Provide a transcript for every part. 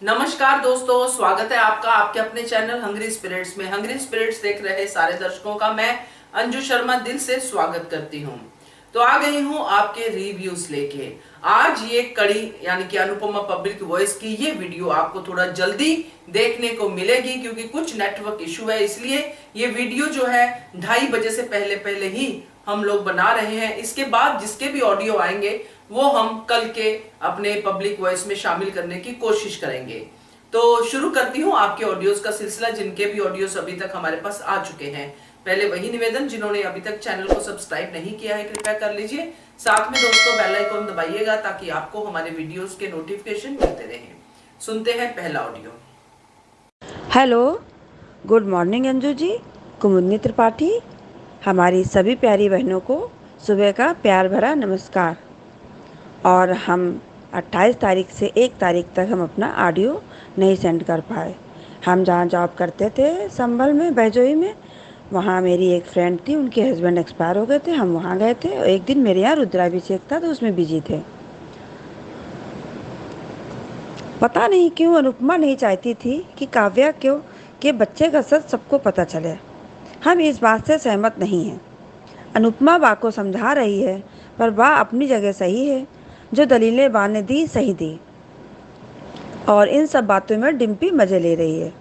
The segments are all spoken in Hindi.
नमस्कार दोस्तों, स्वागत है आपका आपके अपने चैनल हंग्री स्पिरिट्स में। हंग्री स्पिरिट्स देख रहे सारे दर्शकों का मैं अंजू शर्मा दिल से स्वागत करती हूँ। तो आ गई हूँ आपके रिव्यूज लेके। आज ये कड़ी यानी कि अनुपमा पब्लिक वॉइस की ये वीडियो आपको थोड़ा जल्दी देखने को मिलेगी, क्योंकि कुछ नेटवर्क इशू है, इसलिए ये वीडियो जो है 2:30 बजे से पहले पहले ही हम लोग बना रहे हैं। इसके बाद जिसके भी ऑडियो आएंगे वो हम कल के अपने पब्लिक वॉइस में शामिल करने की कोशिश करेंगे। तो शुरू करती हूँ आपके ऑडियोज का सिलसिला, जिनके भी ऑडियोज अभी तक हमारे पास आ चुके हैं। पहले वही निवेदन, जिन्होंने अभी तक चैनल को सब्सक्राइब नहीं किया है कृपया कर लीजिए। साथ में दोस्तों बेल आइकन दबाइएगा ताकि आपको हमारे वीडियोस के नोटिफिकेशन मिलते रहें। सुनते हैं पहला audio. Hello, good morning Anju ji. Kumudini Tripathi, हमारी सभी प्यारी बहनों को सुबह का प्यार भरा नमस्कार। और हम 28 तारीख से 1 तारीख तक हम अपना ऑडियो नहीं सेंड कर पाए। हम जहाँ जॉब करते थे संभल में, बहजोई में, वहाँ मेरी एक फ्रेंड थी, उनके हस्बैंड एक्सपायर हो गए थे। हम वहाँ गए थे। एक दिन मेरे यहाँ रुद्राभिषेक था तो उसमें बिजी थे। पता नहीं क्यों अनुपमा नहीं चाहती थी कि काव्या क्यों के बच्चे का सच सबको पता चले। हम इस बात से सहमत नहीं हैं। अनुपमा बा को समझा रही है, पर बा अपनी जगह सही है। जो दलीलें बा ने दी सही दी, और इन सब बातों में डिम्पी मजे ले रही है।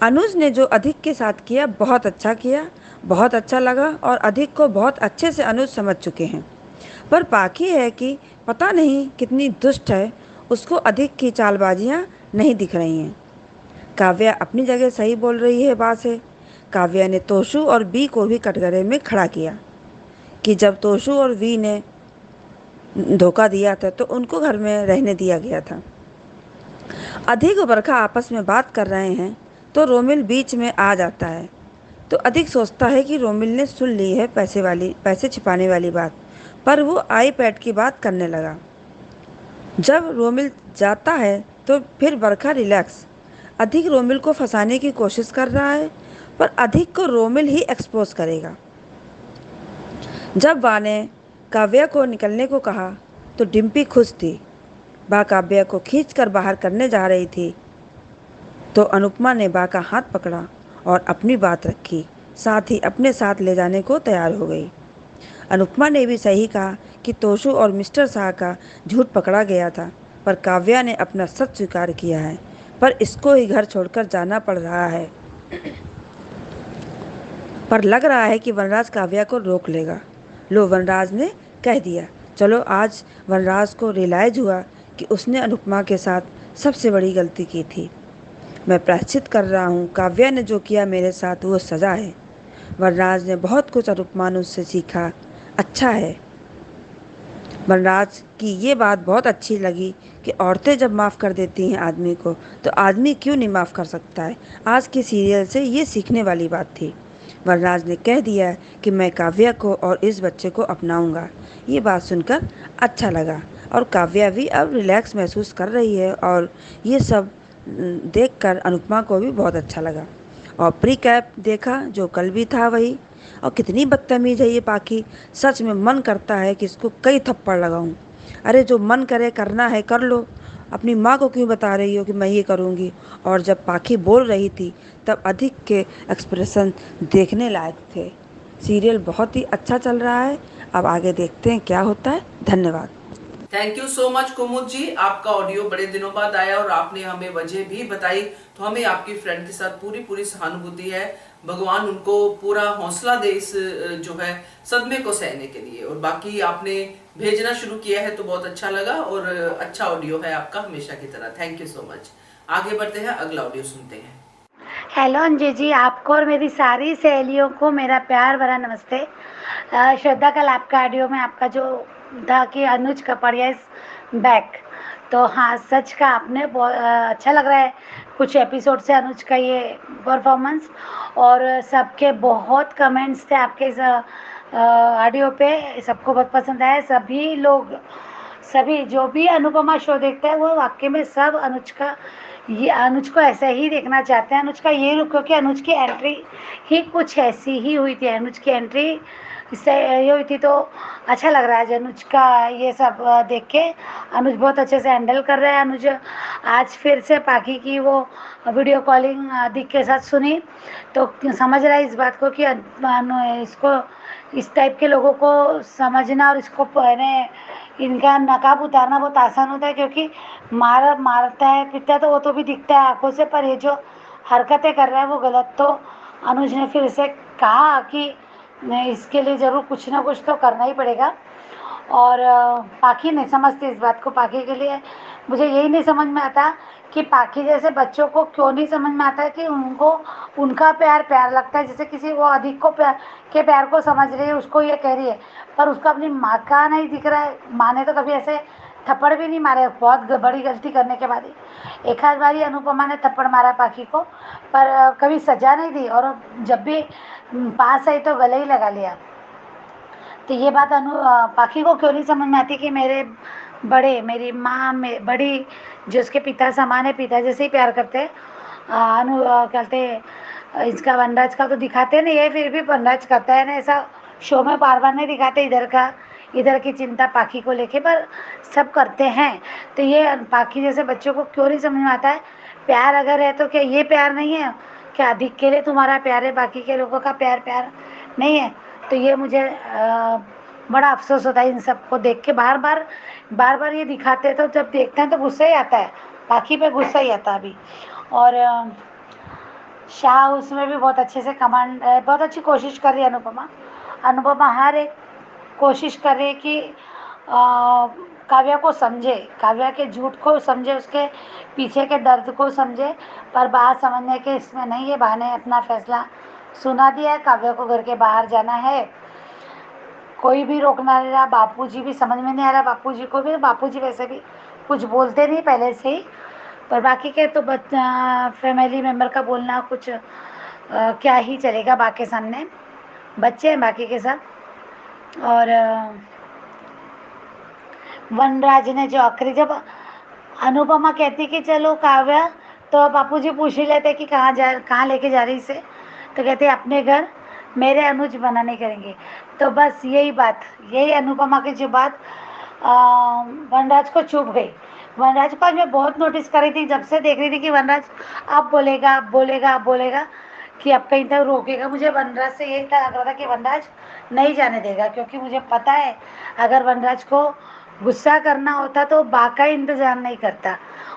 अनुज ने जो अधिक के साथ किया बहुत अच्छा किया, बहुत अच्छा लगा, और अधिक को बहुत अच्छे से अनुज समझ चुके हैं। पर बाकी है कि पता नहीं कितनी दुष्ट है, उसको अधिक की चालबाजियाँ नहीं दिख रही हैं। काव्या अपनी जगह सही बोल रही है बा से। काव्या ने तोशु और बी को भी कटघरे में खड़ा किया कि जब तोशु और वी ने धोखा दिया था तो उनको घर में रहने दिया गया था। अधिक और बरखा आपस में बात कर रहे हैं तो रोमिल बीच में आ जाता है। तो अधिक सोचता है कि रोमिल ने सुन ली है पैसे छिपाने वाली बात, पर वो आईपैड की बात करने लगा। जब रोमिल जाता है तो फिर बरखा रिलैक्स। अधिक रोमिल को फंसाने की कोशिश कर रहा है, पर अधिक को रोमिल ही एक्सपोज करेगा। जब बा ने काव्या को निकलने को कहा तो डिम्पी खुश थी। बा काव्या को खींचकर बाहर करने जा रही थी तो अनुपमा ने बा का हाथ पकड़ा और अपनी बात रखी, साथ ही अपने साथ ले जाने को तैयार हो गई। अनुपमा ने भी सही कहा कि तोशु और मिस्टर शाह का झूठ पकड़ा गया था, पर काव्या ने अपना सच स्वीकार किया है। पर इसको ही घर छोड़कर जाना पड़ रहा है। पर लग रहा है कि वनराज काव्या को रोक लेगा। लो, वनराज ने कह दिया। चलो, आज वनराज को रियलाइज हुआ कि उसने अनुपमा के साथ सबसे बड़ी गलती की थी। मैं प्रायश्चित कर रहा हूँ। काव्या ने जो किया मेरे साथ वो सज़ा है। वनराज ने बहुत कुछ अनुपमा ने उससे सीखा। अच्छा है। वनराज की ये बात बहुत अच्छी लगी कि औरतें जब माफ़ कर देती हैं आदमी को, तो आदमी क्यों नहीं माफ़ कर सकता है। आज के सीरियल से ये सीखने वाली बात थी। वनराज ने कह दिया कि मैं काव्या को और इस बच्चे को अपनाऊंगा। ये बात सुनकर अच्छा लगा, और काव्या भी अब रिलैक्स महसूस कर रही है, और ये सब देखकर अनुपमा को भी बहुत अच्छा लगा। और प्री कैप देखा जो कल भी था वही। और कितनी बदतमीज है ये पाखी। सच में मन करता है कि इसको कई थप्पड़ लगाऊं। अरे, जो मन करे करना है कर लो। अपनी माँ को क्यों बता रही हो कि मैं ये करूँगी। और जब पाखी बोल रही थी तब अधिक के एक्सप्रेशन देखने लायक थे। सीरियल बहुत ही अच्छा चल रहा है। अब आगे देखते हैं क्या होता है। धन्यवाद। थैंक यू सो मच कुमुद जी, आपका ऑडियो बड़े दिनों बाद आया और आपने हमें वजह भी बताई, तो हमें आपकी फ्रेंड के साथ पूरी पूरी सहानुभूति है। भगवान उनको पूरा हौसला दे इस जो है सदमे को सहने के लिए। और बाकी आपने भेजना शुरू किया है तो बहुत अच्छा लगा, और अच्छा ऑडियो है आपका हमेशा की तरह। Thank you so much. आगे बढ़ते हैं, अगला ऑडियो सुनते हैं। हेलो अंजू जी, आपको और मेरी सारी सहेलियों को मेरा प्यार भरा नमस्ते। श्रद्धा, कल आपका ऑडियो में आपका जो था कि अनुज कपड़िया इज बैक, तो हाँ, सच का आपने बहुत अच्छा लग रहा है कुछ एपिसोड से अनुज का ये परफॉर्मेंस। और सबके बहुत कमेंट्स थे आपके इस ऑडियो पे, सबको बहुत पसंद आया। सभी लोग, सभी जो भी अनुपमा शो देखते हैं वो वाकई में सब अनुज को ऐसे ही देखना चाहते हैं। अनुज का ये रुख, क्योंकि अनुज की एंट्री ही कुछ ऐसी ही हुई थी। अनुज की एंट्री इससे ये हुई थी, तो अच्छा लग रहा है अनुज का ये सब देख के। अनुज बहुत अच्छे से हैंडल कर रहे हैं। अनुज आज फिर से पाखी की वो वीडियो कॉलिंग अधिक के साथ सुनी तो समझ रहा है इस बात को कि इसको इस टाइप के लोगों को समझना और इसको इनका नकाब उतारना बहुत आसान होता है, क्योंकि मारता है पीटता है तो वो तो भी दिखता है आंखों से, पर ये जो हरकतें कर रहा है वो गलत। तो अनुज ने फिर से कहा कि नहीं, इसके लिए ज़रूर कुछ ना कुछ तो करना ही पड़ेगा। और पाखी नहीं समझती इस बात को। पाखी के लिए मुझे यही नहीं समझ में आता कि पाखी जैसे बच्चों को क्यों नहीं समझ में आता है कि उनको उनका प्यार लगता है, जैसे किसी वो अधिक को प्यार को समझ रही है, उसको ये कह रही है, पर उसको अपनी माँ का नहीं दिख रहा है। माँ ने तो कभी ऐसे थप्पड़ भी नहीं मारे, बहुत बड़ी गलती करने के बाद ही एक आध बारी अनुपमा ने थप्पड़ मारा पाखी को, पर कभी सजा नहीं दी, और जब भी पास आई तो गले ही लगा लिया। तो ये बात पाखी को क्यों नहीं समझ में आती कि मेरी माँ में बड़ी जो उसके पिता समान है, पिता जैसे ही प्यार करते हैं। कहते इसका वनराज का तो दिखाते नहीं है, फिर भी वनराज करता है ना ऐसा, शो में बार बार नहीं दिखाते इधर की चिंता पाखी को लेके, पर सब करते हैं। तो ये पाखी जैसे बच्चों को क्यों नहीं समझ में आता है, प्यार अगर है तो क्या ये प्यार नहीं है? क्या अधिक के लिए तुम्हारा प्यार है, बाकी के लोगों का प्यार नहीं है? तो ये मुझे बड़ा अफसोस होता है इन सबको देख के। बार बार ये दिखाते हैं तो जब देखते हैं तो गुस्सा ही आता है, बाकी पे गुस्सा ही आता है अभी। और शाह उसमें भी बहुत अच्छे से कमांड, बहुत अच्छी कोशिश कर रही है अनुपमा हर एक कोशिश कर रही है कि काव्या को समझे, काव्या के झूठ को समझे, उसके पीछे के दर्द को समझे, पर बात समझने के इसमें नहीं है। बहाने अपना फैसला सुना दिया है, काव्या को घर के बाहर जाना है, कोई भी रोकना नहीं रहा। बापूजी भी समझ में नहीं आ रहा, बापूजी को भी, बापूजी वैसे भी कुछ बोलते नहीं पहले से ही, पर बाकी के तो फैमिली मेम्बर का बोलना कुछ क्या ही चलेगा बाकी सामने, बच्चे हैं बाकी के सब। और वनराज ने जो आखिरी जब अनुपमा कहती कि चलो काव्या, तो बापूजी पूछ ही लेते कि कहाँ लेके जा रही इसे, तो कहते अपने घर, मेरे अनुज मना नहीं करेंगे। तो बस यही अनुपमा की जो बात वनराज को चुभ गई। वनराज को आज मैं बहुत नोटिस कर रही थी, जब से देख रही थी कि वनराज अब बोलेगा कि अब कहीं तक रोकेगा। मुझे वनराज से यही लग रहा था कि वनराज नहीं जाने देगा, क्योंकि मुझे पता है अगर वनराज को गुस्सा करना होता तो बाका इंतज़ार नहीं करता,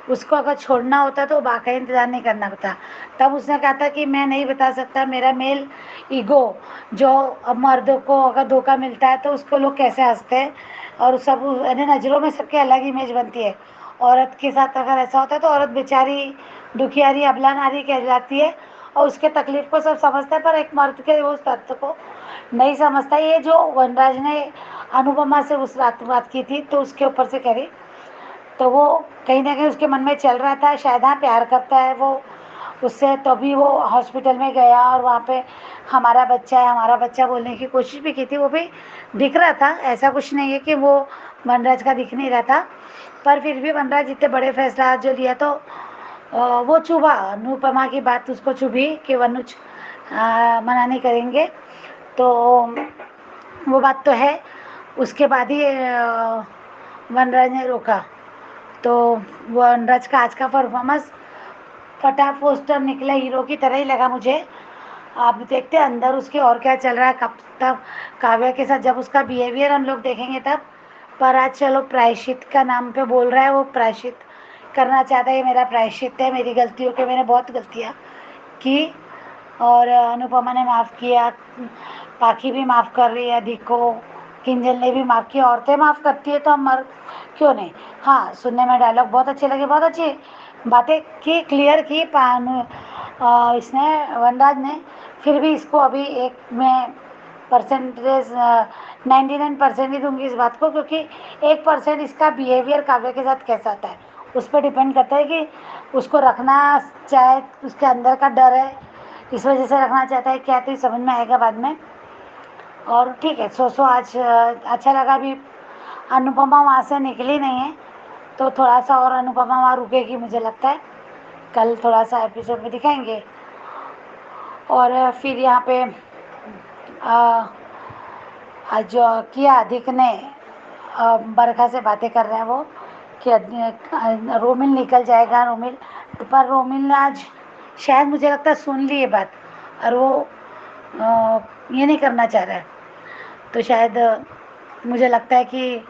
उसको अगर छोड़ना होता तो बाका इंतज़ार नहीं करना होता। तब उसने कहा था कि मैं नहीं बता सकता, मेरा मेल ईगो, जो मर्दों को अगर धोखा मिलता है तो उसको लोग कैसे हंसते हैं, और सब नज़रों में सबके अलग इमेज बनती है। औरत के साथ अगर ऐसा होता है तो औरत बेचारी दुखियारी अबला नारी कहलाती है, और उसके तकलीफ को सब समझता है, पर एक मर्द के उस तत्व को नहीं समझता। ये जो वनराज ने अनुपमा से उस रात बात की थी तो उसके ऊपर से करी, तो वो कहीं ना कहीं उसके मन में चल रहा था, शायद हाँ प्यार करता है वो उससे, तभी वो हॉस्पिटल में गया और वहाँ पे हमारा बच्चा बोलने की कोशिश भी की थी, वो भी दिख रहा था, ऐसा कुछ नहीं है कि वो वनराज का दिख नहीं रहा था। पर फिर भी वनराज इतने बड़े फैसला जो लिया तो वो चुभा, अनुपमा की बात उसको चुभी कि वनुज मना नहीं करेंगे, तो वो बात तो है। उसके बाद ही वनराज ने रोका, तो वनराज का आज का परफॉर्मेंस फटा पोस्टर निकला हीरो की तरह ही लगा मुझे। आप देखते हैं अंदर उसके और क्या चल रहा है, कब तक काव्या के साथ जब उसका बिहेवियर हम लोग देखेंगे तब। पर आज चलो प्रायश्चित का नाम पे बोल रहा है, वो प्रायश्चित करना चाहता है, ये मेरा प्रायश्चित है मेरी गलतियों के, मैंने बहुत गलतियाँ की और अनुपमा ने माफ़ किया, पाखी भी माफ़ कर रही है अधिक को, किंजल ने भी माफ़ किया। औरतें माफ़ करती है तो हम मर्द क्यों नहीं। हाँ, सुनने में डायलॉग बहुत अच्छे लगे, बहुत अच्छी बातें की, क्लियर की इसने वनराज ने। फिर भी इसको अभी एक मैं परसेंटेज 99% ही दूंगी इस बात को, क्योंकि 1% इसका बिहेवियर काव्या के साथ कैसा आता है उस पर डिपेंड करता है कि उसको रखना चाहे, उसके अंदर का डर है इस वजह से रखना चाहता है क्या, तो ये समझ में आएगा बाद में। और ठीक है, सो आज अच्छा लगा। अभी अनुपमा वहाँ से निकली नहीं है तो थोड़ा सा और अनुपमा वहाँ रुकेगी मुझे लगता है, कल थोड़ा सा एपिसोड में दिखाएंगे। और फिर यहाँ पे जो किया अधिक ने बरखा से बातें कर रहा है वो, कि रोमिल निकल जाएगा, रोमिल। तो पर रोमिल ने आज शायद मुझे लगता है सुन ली ये बात, और वो ये नहीं करना चाह रहा है। तो शायद मुझे लगता है कि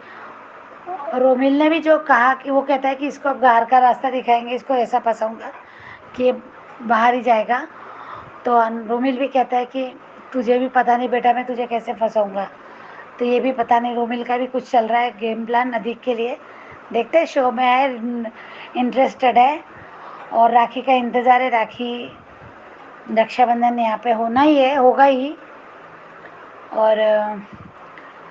रोमिल ने भी जो कहा कि वो कहता है कि इसको बाहर का रास्ता दिखाएंगे, इसको ऐसा फंसाऊंगा कि ये बाहर ही जाएगा। तो रोमिल भी कहता है कि तुझे भी पता नहीं बेटा मैं तुझे कैसे फंसाऊंगा। तो ये भी पता नहीं, रोमिल का भी कुछ चल रहा है गेम प्लान अधिक के लिए। देखते हैं, शो में है, इंटरेस्टेड है और राखी का इंतज़ार है। राखी रक्षाबंधन यहाँ पे होना ही है, होगा ही। और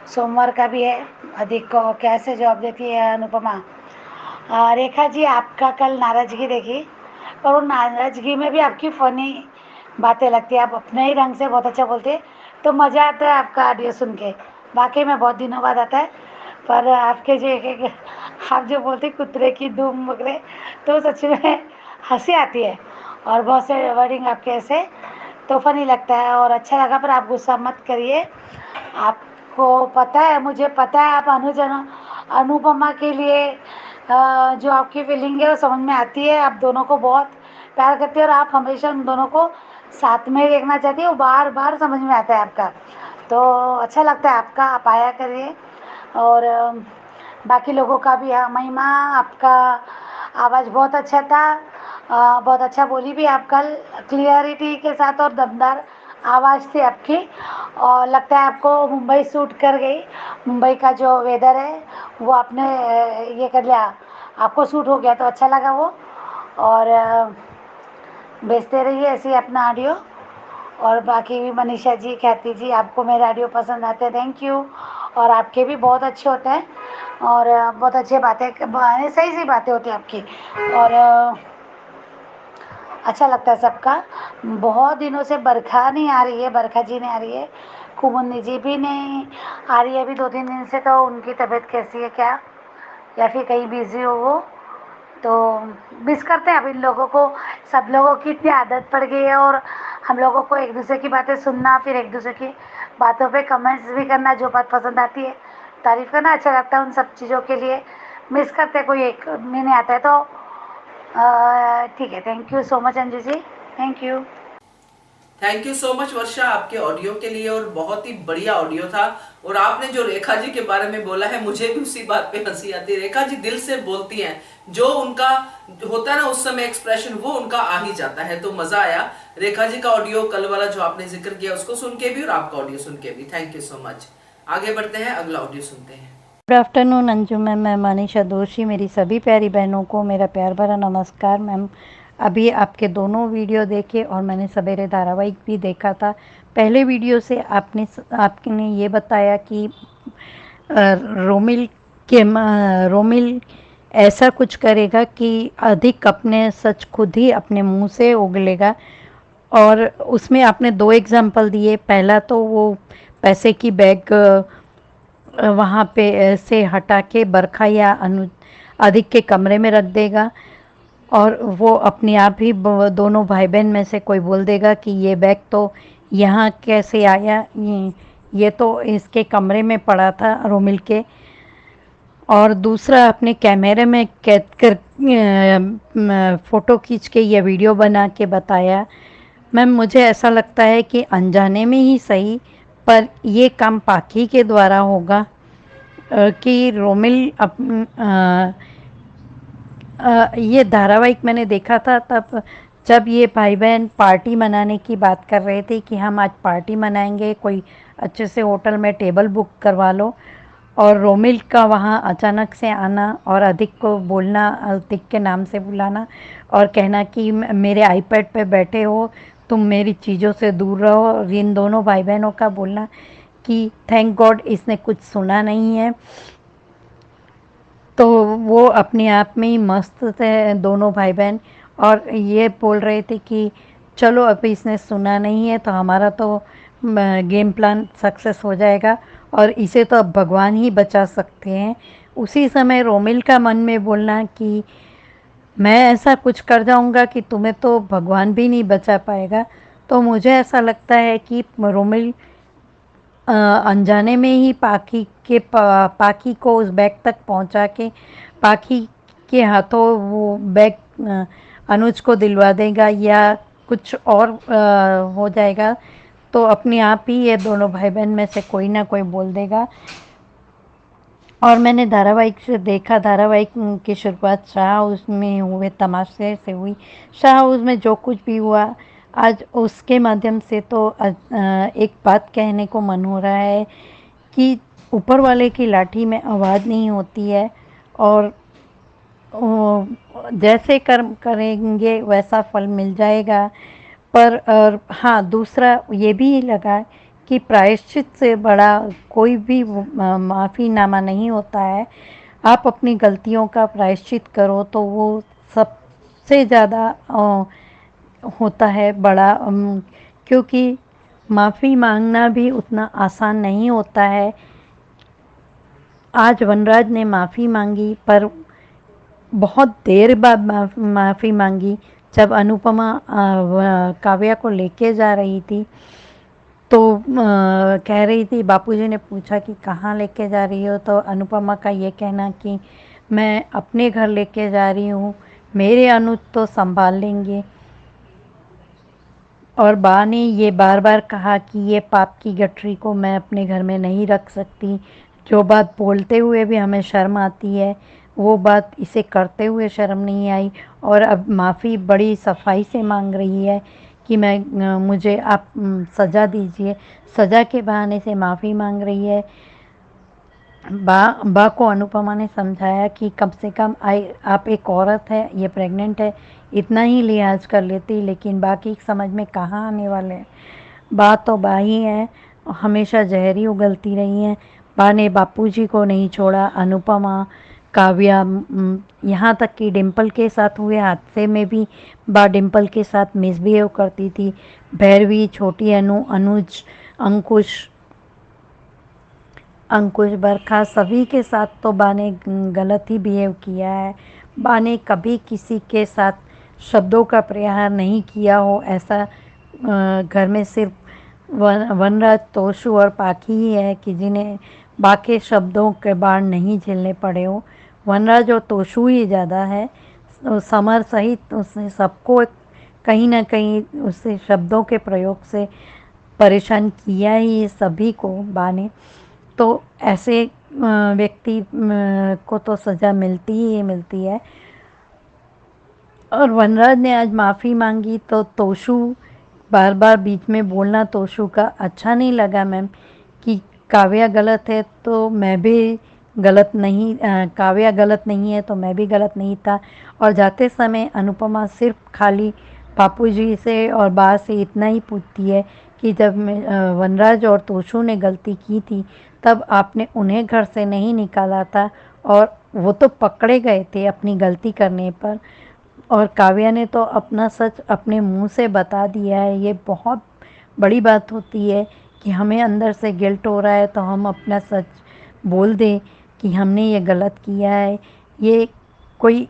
सोमवार का भी है। अधिक को कैसे जवाब देती है अनुपमा। रेखा जी, आपका कल नाराज़गी देखी, पर वो नाराज़गी में भी आपकी फ़नी बातें लगती है। आप अपने ही रंग से बहुत अच्छा बोलते हैं, तो मज़ा आता है आपका ऑडियो सुन के। वाकई में बहुत दिनों बाद आता है। पर आपके जो एक आप जो बोलते कुतरे की धूम वगैरह, तो सच में हंसी आती है। और बहुत से वर्डिंग आपके ऐसे तो फनी लगता है और अच्छा लगा। पर आप गुस्सा मत करिए। आपको पता है, मुझे पता है, आप अनुपमा के लिए जो आपकी फीलिंग है वो समझ में आती है। आप दोनों को बहुत प्यार करती है और आप हमेशा उन दोनों को साथ में ही देखना चाहती है। वो बार बार समझ में आता है आपका, तो अच्छा लगता है आपका। आप आया करिए। और बाकी लोगों का भी। हाँ महिमा, आपका आवाज़ बहुत अच्छा था। बहुत अच्छा बोली भी आप कल, क्लियरिटी के साथ और दमदार आवाज़ थी आपकी। और लगता है आपको मुंबई सूट कर गई। मुंबई का जो वेदर है वो आपने ये कर लिया, आपको सूट हो गया, तो अच्छा लगा वो। और भेजते रहिए ऐसे ही अपना ऑडियो। और बाकी भी मनीषा जी, ख्याति जी, आपको मेरे ऑडियो पसंद आते हैं, थैंक यू। और आपके भी बहुत अच्छे होते हैं और बहुत अच्छी बातें, सही सही बातें होती हैं आपकी। और अच्छा लगता है सबका। बहुत दिनों से बरखा नहीं आ रही है, बरखा जी नहीं आ रही है, कुमुन्नी जी भी नहीं आ रही है अभी 2-3 दिन से। तो उनकी तबीयत कैसी है क्या, या फिर कहीं बिजी हो वो, तो मिस करते हैं अब इन लोगों को। सब लोगों की इतनी आदत पड़ गई है और हम लोगों को एक दूसरे की बातें सुनना, फिर एक दूसरे की बातों पे कमेंट्स भी करना, जो बात पसंद आती है तारीफ़ करना अच्छा लगता है। उन सब चीज़ों के लिए मिस करते हैं। कोई एक महीने आता है तो ठीक है। Thank you so much Anju ji, thank you. Thank you so much Varsha आपके ऑडियो के लिए, और बहुत ही बढ़िया ऑडियो था। और आपने जो रेखा जी के बारे में बोला है, मुझे भी उसी बात पे हंसी आती है। रेखा जी दिल से बोलती हैं, जो उनका होता है ना उस समय एक्सप्रेशन, वो उनका आ ही जाता है। तो मजा आया रेखा जी का ऑडियो कल वाला जो आपने जिक्र किया उसको सुन के भी, और आपका ऑडियो सुन के भी। Thank you so much. आगे बढ़ते हैं, अगला ऑडियो सुनते हैं। गुड आफ्टरनून अंजू मैम, मैं मनीषा दोषी। मेरी सभी प्यारी बहनों को मेरा प्यार भरा नमस्कार। मैम अभी आपके दोनों वीडियो देखे और मैंने सवेरे धारावाहिक भी देखा था। पहले वीडियो से आपने ये बताया कि रोमिल ऐसा कुछ करेगा कि अधिक अपने सच खुद ही अपने मुंह से उगलेगा। और उसमें आपने 2 एग्जाम्पल दिए। पहला तो वो पैसे की बैग वहाँ पे से हटा के बरखा या अधिक के कमरे में रख देगा, और वो अपने आप ही दोनों भाई बहन में से कोई बोल देगा कि ये बैग तो यहाँ कैसे आया, ये तो इसके कमरे में पड़ा था रोमिल के। और दूसरा, अपने कैमरे में कैद कर फ़ोटो खींच के या वीडियो बना के बताया। मैम मुझे ऐसा लगता है कि अनजाने में ही सही, पर ये काम पाखी के द्वारा होगा कि रोमिल ये धारावाहिक मैंने देखा था तब, जब ये भाई बहन पार्टी मनाने की बात कर रहे थे कि हम आज पार्टी मनाएंगे, कोई अच्छे से होटल में टेबल बुक करवा लो। और रोमिल का वहाँ अचानक से आना और अधिक को बोलना, अधिक के नाम से बुलाना और कहना कि मेरे आईपैड पे बैठे हो, तुम मेरी चीज़ों से दूर रहो। और इन दोनों भाई बहनों का बोलना कि थैंक गॉड इसने कुछ सुना नहीं है। तो वो अपने आप में ही मस्त थे दोनों भाई बहन, और ये बोल रहे थे कि चलो अभी इसने सुना नहीं है तो हमारा तो गेम प्लान सक्सेस हो जाएगा, और इसे तो अब भगवान ही बचा सकते हैं। उसी समय रोमिल का मन में बोलना कि मैं ऐसा कुछ कर जाऊंगा कि तुम्हें तो भगवान भी नहीं बचा पाएगा। तो मुझे ऐसा लगता है कि रोमिल अनजाने में ही पाखी को उस बैग तक पहुंचा के पाखी के हाथों वो बैग अनुज को दिलवा देगा या कुछ और हो जाएगा, तो अपने आप ही ये दोनों भाई बहन में से कोई ना कोई बोल देगा। और मैंने धारावाहिक से देखा, धारावाहिक की शुरुआत शाह हाउस में हुए तमाशे से हुई। शाह हाउस में जो कुछ भी हुआ, आज उसके माध्यम से तो एक बात कहने को मन हो रहा है कि ऊपर वाले की लाठी में आवाज़ नहीं होती है, और जैसे कर्म करेंगे वैसा फल मिल जाएगा। पर और हाँ, दूसरा ये भी लगा कि प्रायश्चित से बड़ा कोई भी माफ़ीनामा नहीं होता है। आप अपनी गलतियों का प्रायश्चित करो तो वो सबसे ज़्यादा होता है बड़ा, क्योंकि माफ़ी मांगना भी उतना आसान नहीं होता है। आज वनराज ने माफ़ी मांगी, पर बहुत देर बाद माफ़ी मांगी। जब अनुपमा काव्या को लेके जा रही थी तो कह रही थी, बापूजी ने पूछा कि कहाँ लेके जा रही हो, तो अनुपमा का ये कहना कि मैं अपने घर लेके जा रही हूँ, मेरे अनुज तो संभाल लेंगे। और बा ने ये बार बार कहा कि ये पाप की गठरी को मैं अपने घर में नहीं रख सकती। जो बात बोलते हुए भी हमें शर्म आती है, वो बात इसे करते हुए शर्म नहीं आई। और अब माफ़ी बड़ी सफाई से मांग रही है कि मुझे आप सज़ा दीजिए। सज़ा के बहाने से माफ़ी मांग रही है। बा को अनुपमा ने समझाया कि कम से कम आप एक औरत है, ये प्रेग्नेंट है, इतना ही लिहाज कर लेती, लेकिन बाकी समझ में कहाँ आने वाले हैं। बा तो बा ही है, हमेशा जहरी उगलती रही हैं। बा ने बापूजी को नहीं छोड़ा। अनुपमा, काव्या, यहाँ तक कि डिम्पल के साथ हुए हादसे में भी बा डिम्पल के साथ मिसबिहेव करती थी। भैरवी, छोटी अनु, अनुज, अंकुश, बरखा, सभी के साथ तो बा ने गलत ही बिहेव किया है। बा ने कभी किसी के साथ शब्दों का प्रहार नहीं किया हो, ऐसा घर में सिर्फ वनराज, तोशु और पाखी ही है कि जिन्हें बा के शब्दों के बाण नहीं झेलने पड़े हो। वनराज और तोशु ही ज़्यादा है। समर सहित उसने सबको कहीं ना कहीं उससे शब्दों के प्रयोग से परेशान किया ही, सभी को बा ने। तो ऐसे व्यक्ति को तो सज़ा मिलती ही मिलती है। और वनराज ने आज माफ़ी मांगी तो तोशु बार बार बीच में बोलना तोशु का अच्छा नहीं लगा मैम, कि काव्या गलत है तो मैं भी गलत नहीं, काव्या गलत नहीं है तो मैं भी गलत नहीं था। और जाते समय अनुपमा सिर्फ खाली बापूजी से और बा से इतना ही पूछती है कि जब वनराज और तोशु ने गलती की थी तब आपने उन्हें घर से नहीं निकाला था, और वो तो पकड़े गए थे अपनी गलती करने पर, और काव्या ने तो अपना सच अपने मुंह से बता दिया है। ये बहुत बड़ी बात होती है कि हमें अंदर से गिल्ट हो रहा है तो हम अपना सच बोल दें कि हमने ये गलत किया है। ये कोई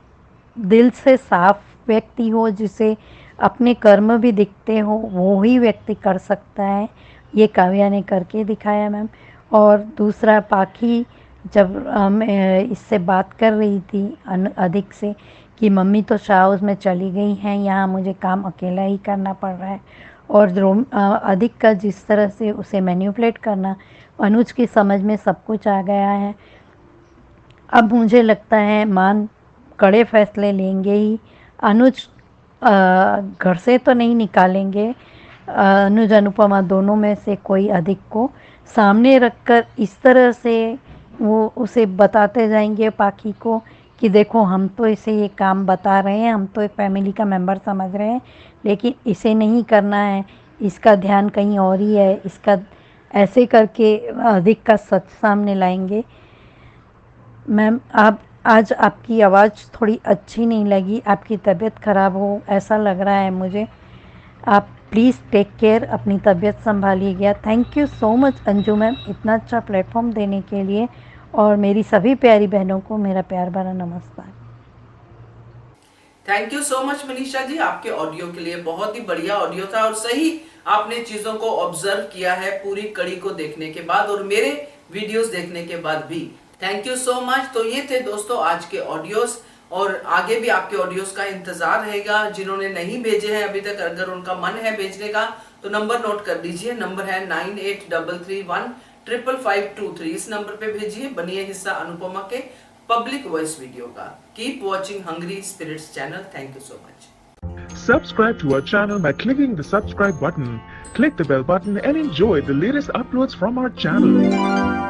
दिल से साफ व्यक्ति हो, जिसे अपने कर्म भी दिखते हो, वो ही व्यक्ति कर सकता है। ये काव्या ने करके दिखाया मैम। और दूसरा, पाखी जब इससे बात कर रही थी अधिक से कि मम्मी तो शाह हाउस में चली गई हैं, यहाँ मुझे काम अकेला ही करना पड़ रहा है, और अधिक का जिस तरह से उसे मैनिपुलेट करना, अनुज की समझ में सब कुछ आ गया है। अब मुझे लगता है मान कड़े फैसले लेंगे ही। अनुज घर से तो नहीं निकालेंगे, अनुज अनुपमा दोनों में से कोई अधिक को सामने रखकर इस तरह से वो उसे बताते जाएंगे पाखी को कि देखो हम तो इसे ये काम बता रहे हैं, हम तो एक फैमिली का मेंबर समझ रहे हैं, लेकिन इसे नहीं करना है, इसका ध्यान कहीं और ही है, इसका ऐसे करके अधिक का सच सामने लाएंगे। मैम, आप आज आपकी आवाज़ थोड़ी अच्छी नहीं लगी, आपकी तबीयत ख़राब हो ऐसा लग रहा है मुझे। आप प्लीज़ टेक केयर, अपनी तबीयत संभालिएगा। Thank you so much Anju ma'am, इतना अच्छा प्लेटफॉर्म देने के लिए, और मेरी सभी प्यारी बहनों को मेरा प्यार भरा नमस्कार। Thank you so much Manisha ji आपके ऑडियो के लिए। बहुत ही बढ़िया ऑडियो था और सही आपने चीजों को ऑब्जर्व किया है पूरी कड़ी को देखने के बाद और मेरे वीडियोस देखने के बाद भी। Thank you so much. तो ये थे दोस्तों आज के ऑडियोस और आगे भी आपके ऑडियोस का इंतजार रहेगा। जिन्होंने नहीं भेजे हैं अभी तक, अगर उनका मन है भेजने का तो नंबर नोट कर लीजिए। नंबर है 9833155523। इस नंबर पे भेजिए। बनिए हिस्सा अनुपमा के पब्लिक वॉइस वीडियो का। Keep watching hungry spirits channel. Thank you so much. Subscribe to our channel by clicking the subscribe button. Click the bell button and enjoy the latest uploads from our channel.